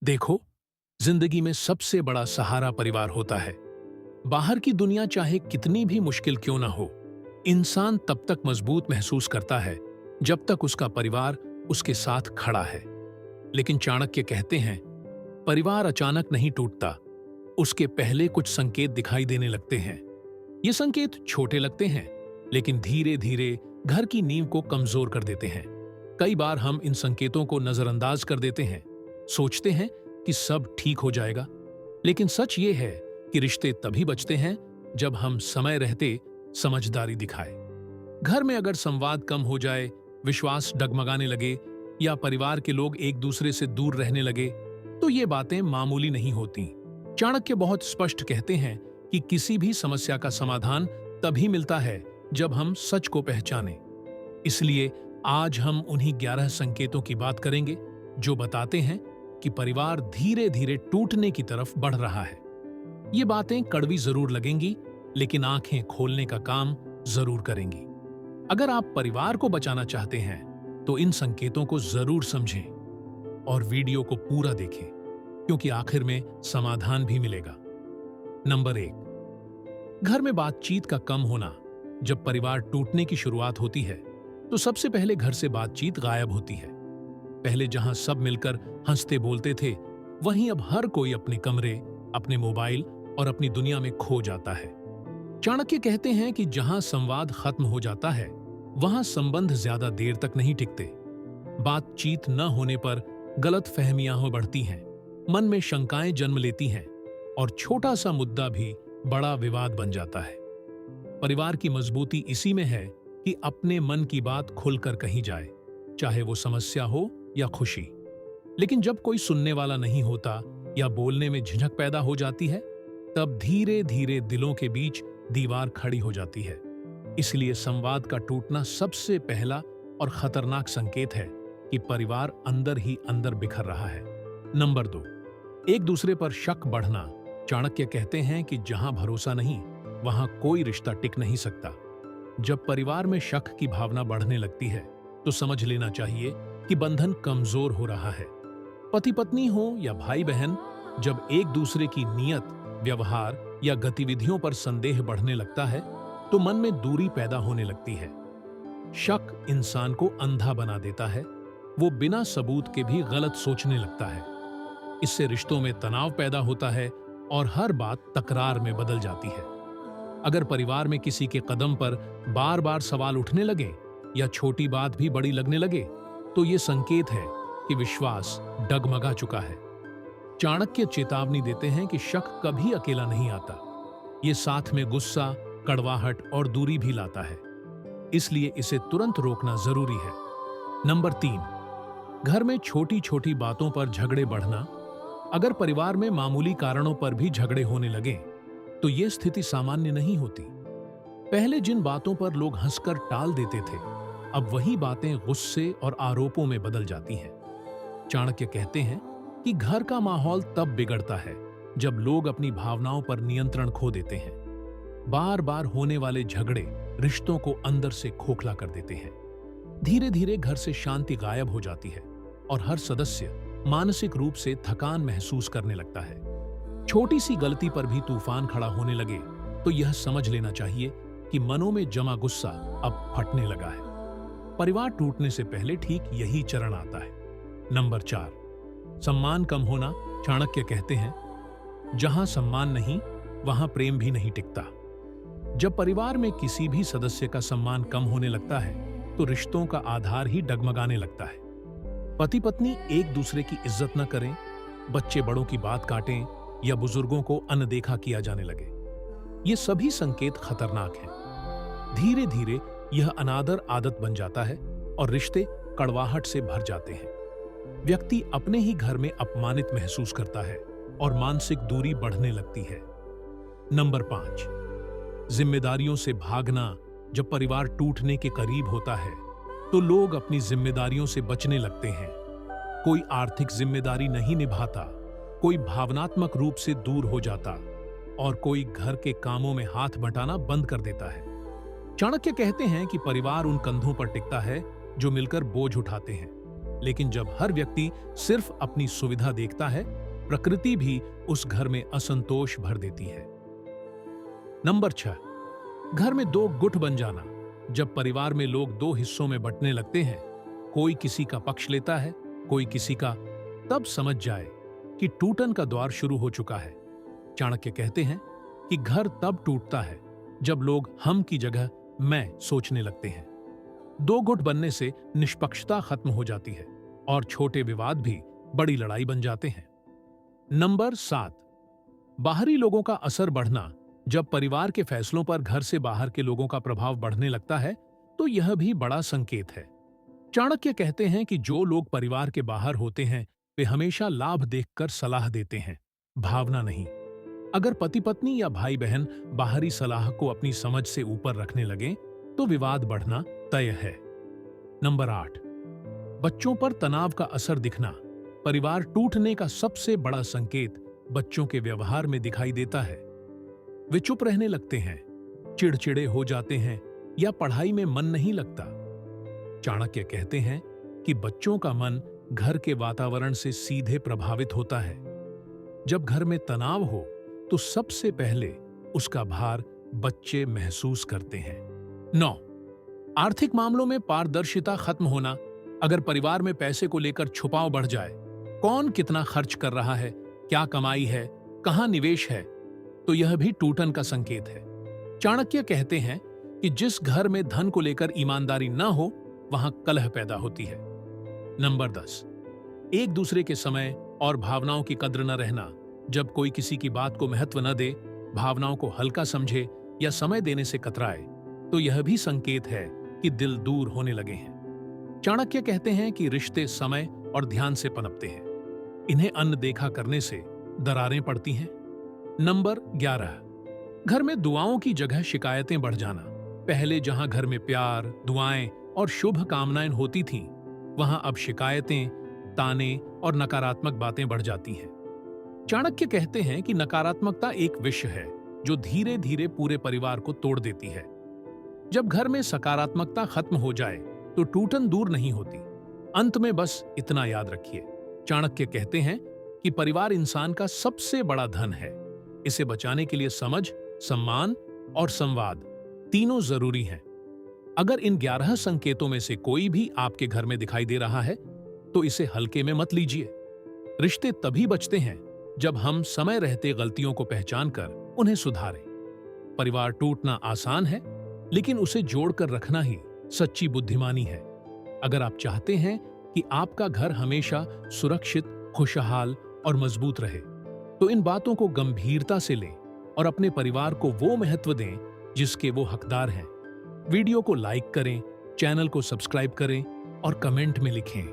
देखो, जिंदगी में सबसे बड़ा सहारा परिवार होता है। बाहर की दुनिया चाहे कितनी भी मुश्किल क्यों ना हो, इंसान तब तक मजबूत महसूस करता है जब तक उसका परिवार उसके साथ खड़ा है। लेकिन चाणक्य कहते हैं, परिवार अचानक नहीं टूटता, उसके पहले कुछ संकेत दिखाई देने लगते हैं। ये संकेत छोटे लगते हैं, लेकिन धीरे धीरे घर की नींव को कमजोर कर देते हैं। कई बार हम इन संकेतों को नजरअंदाज कर देते हैं, सोचते हैं कि सब ठीक हो जाएगा। लेकिन सच ये है कि रिश्ते तभी बचते हैं जब हम समय रहते समझदारी दिखाए। घर में अगर संवाद कम हो जाए, विश्वास डगमगाने लगे या परिवार के लोग एक दूसरे से दूर रहने लगे, तो ये बातें मामूली नहीं होती। चाणक्य बहुत स्पष्ट कहते हैं कि किसी भी समस्या का समाधान तभी मिलता है जब हम सच को पहचानें। इसलिए आज हम उन्हीं 11 संकेतों की बात करेंगे जो बताते हैं कि परिवार धीरे धीरे टूटने की तरफ बढ़ रहा है। ये बातें कड़वी जरूर लगेंगी, लेकिन आंखें खोलने का काम जरूर करेंगी। अगर आप परिवार को बचाना चाहते हैं तो इन संकेतों को जरूर समझें और वीडियो को पूरा देखें, क्योंकि आखिर में समाधान भी मिलेगा। नंबर 1, घर में बातचीत का कम होना। जब परिवार टूटने की शुरुआत होती है तो सबसे पहले घर से बातचीत गायब होती है। पहले जहां सब मिलकर हंसते बोलते थे, वहीं अब हर कोई अपने कमरे, अपने मोबाइल और अपनी दुनिया में खो जाता है। चाणक्य कहते हैं कि जहां संवाद खत्म हो जाता है, वहां संबंध ज्यादा देर तक नहीं टिकते। बातचीत न होने पर गलत फहमियां बढ़ती हैं, मन में शंकाएं जन्म लेती हैं और छोटा सा मुद्दा भी बड़ा विवाद बन जाता है। परिवार की मजबूती इसी में है कि अपने मन की बात खुलकर कही जाए, चाहे वो समस्या हो या खुशी। लेकिन जब कोई सुनने वाला नहीं होता या बोलने में झिझक पैदा हो जाती है, तब धीरे धीरे दिलों के बीच दीवार खड़ी हो जाती है। इसलिए संवाद का टूटना सबसे पहला और खतरनाक संकेत है कि परिवार अंदर ही अंदर बिखर रहा है। नंबर 2, एक दूसरे पर शक बढ़ना। चाणक्य कहते हैं कि जहां भरोसा नहीं, वहां कोई रिश्ता टिक नहीं सकता। जब परिवार में शक की भावना बढ़ने लगती है तो समझ लेना चाहिए कि बंधन कमजोर हो रहा है। पति पत्नी हो या भाई बहन, जब एक दूसरे की नीयत, व्यवहार या गतिविधियों पर संदेह बढ़ने लगता है तो मन में दूरी पैदा होने लगती है। शक इंसान को अंधा बना देता है, वो बिना सबूत के भी गलत सोचने लगता है। इससे रिश्तों में तनाव पैदा होता है और हर बात तकरार में बदल जाती है। अगर परिवार में किसी के कदम पर बार बार सवाल उठने लगे या छोटी बात भी बड़ी लगने लगे, तो ये संकेत है कि विश्वास डगमगा चुका है। चाणक्य चेतावनी देते हैं कि शक कभी अकेला नहीं आता, ये साथ में गुस्सा, कड़वाहट और दूरी भी लाता है। इसलिए इसे तुरंत रोकना जरूरी है। नंबर 3, घर में छोटी छोटी बातों पर झगड़े बढ़ना। अगर परिवार में मामूली कारणों पर भी झगड़े होने लगे तो यह स्थिति सामान्य नहीं होती। पहले जिन बातों पर लोग हंसकर टाल देते थे, अब वही बातें गुस्से और आरोपों में बदल जाती हैं। चाणक्य कहते हैं कि घर का माहौल तब बिगड़ता है जब लोग अपनी भावनाओं पर नियंत्रण खो देते हैं। बार बार होने वाले झगड़े रिश्तों को अंदर से खोखला कर देते हैं। धीरे धीरे घर से शांति गायब हो जाती है और हर सदस्य मानसिक रूप से थकान महसूस करने लगता है। छोटी सी गलती पर भी तूफान खड़ा होने लगे तो यह समझ लेना चाहिए कि मनों में जमा गुस्सा अब फटने लगा है। परिवार टूटने से पहले ठीक यही चरण आता है। नंबर 4, सम्मान कम होना। चाणक्य कहते हैं, जहां सम्मान नहीं, वहां प्रेम भी नहीं टिकता। जब परिवार में किसी भी सदस्य का सम्मान कम होने लगता है तो रिश्तों का आधार ही डगमगाने लगता है। पति पत्नी एक दूसरे की इज्जत न करें, बच्चे बड़ों की बात काटें या बुजुर्गों को अनदेखा किया जाने लगे, ये सभी संकेत खतरनाक हैं। धीरे धीरे यह अनादर आदत बन जाता है और रिश्ते कड़वाहट से भर जाते हैं। व्यक्ति अपने ही घर में अपमानित महसूस करता है और मानसिक दूरी बढ़ने लगती है। नंबर 5, जिम्मेदारियों से भागना। जब परिवार टूटने के करीब होता है तो लोग अपनी जिम्मेदारियों से बचने लगते हैं। कोई आर्थिक जिम्मेदारी नहीं निभाता, कोई भावनात्मक रूप से दूर हो जाता और कोई घर के कामों में हाथ बंटाना बंद कर देता है। चाणक्य कहते हैं कि परिवार उन कंधों पर टिकता है जो मिलकर बोझ उठाते हैं। लेकिन जब हर व्यक्ति सिर्फ अपनी सुविधा देखता है, प्रकृति भी उस घर में असंतोष भर देती है। नंबर 6, घर में दो गुट बन जाना। जब परिवार में लोग दो हिस्सों में बंटने लगते हैं, कोई किसी का पक्ष लेता है, कोई किसी का, तब समझ जाए कि टूटन का द्वार शुरू हो चुका है। चाणक्य कहते हैं कि घर तब टूटता है जब लोग हम की जगह मैं सोचने लगते हैं। दो गुट बनने से निष्पक्षता खत्म हो जाती है और छोटे विवाद भी बड़ी लड़ाई बन जाते हैं। नंबर 7, बाहरी लोगों का असर बढ़ना। जब परिवार के फैसलों पर घर से बाहर के लोगों का प्रभाव बढ़ने लगता है, तो यह भी बड़ा संकेत है। चाणक्य कहते हैं कि जो लोग परिवार के बाहर होते हैं, वे हमेशा लाभ देखकर सलाह देते हैं, भावना नहीं। अगर पति पत्नी या भाई बहन बाहरी सलाह को अपनी समझ से ऊपर रखने लगे, तो विवाद बढ़ना तय है। नंबर 8, बच्चों पर तनाव का असर दिखना। परिवार टूटने का सबसे बड़ा संकेत बच्चों के व्यवहार में दिखाई देता है। वे चुप रहने लगते हैं, चिड़चिड़े हो जाते हैं या पढ़ाई में मन नहीं लगता। चाणक्य कहते हैं कि बच्चों का मन घर के वातावरण से सीधे प्रभावित होता है। जब घर में तनाव हो, तो सबसे पहले उसका भार बच्चे महसूस करते हैं। 9, आर्थिक मामलों में पारदर्शिता खत्म होना। अगर परिवार में पैसे को लेकर छुपाव बढ़ जाए, कौन कितना खर्च कर रहा है, क्या कमाई है, कहां निवेश है, तो यह भी टूटन का संकेत है। चाणक्य कहते हैं कि जिस घर में धन को लेकर ईमानदारी न हो, वहां कलह पैदा होती है। नंबर 10, एक दूसरे के समय और भावनाओं की कद्र न रहना। जब कोई किसी की बात को महत्व न दे, भावनाओं को हल्का समझे या समय देने से कतराए, तो यह भी संकेत है कि दिल दूर होने लगे हैं। चाणक्य कहते हैं कि रिश्ते समय और ध्यान से पनपते हैं, इन्हें अनदेखा करने से दरारें पड़ती हैं। नंबर 11, घर में दुआओं की जगह शिकायतें बढ़ जाना। पहले जहां घर में प्यार, दुआएं और शुभ कामनाएं होती थीं, वहां अब शिकायतें, ताने और नकारात्मक बातें बढ़ जाती हैं। चाणक्य कहते हैं कि नकारात्मकता एक विष है जो धीरे धीरे पूरे परिवार को तोड़ देती है। जब घर में सकारात्मकता खत्म हो जाए, तो टूटन दूर नहीं होती। अंत में बस इतना याद रखिए, चाणक्य कहते हैं कि परिवार इंसान का सबसे बड़ा धन है। इसे बचाने के लिए समझ, सम्मान और संवाद तीनों जरूरी हैं। अगर इन 11 संकेतों में से कोई भी आपके घर में दिखाई दे रहा है, तो इसे हल्के में मत लीजिए। रिश्ते तभी बचते हैं जब हम समय रहते गलतियों को पहचान कर उन्हें सुधारें। परिवार टूटना आसान है, लेकिन उसे जोड़कर रखना ही सच्ची बुद्धिमानी है। अगर आप चाहते हैं कि आपका घर हमेशा सुरक्षित, खुशहाल और मजबूत रहे, तो इन बातों को गंभीरता से लें और अपने परिवार को वो महत्व दें जिसके वो हकदार हैं। वीडियो को लाइक करें, चैनल को सब्सक्राइब करें और कमेंट में लिखें।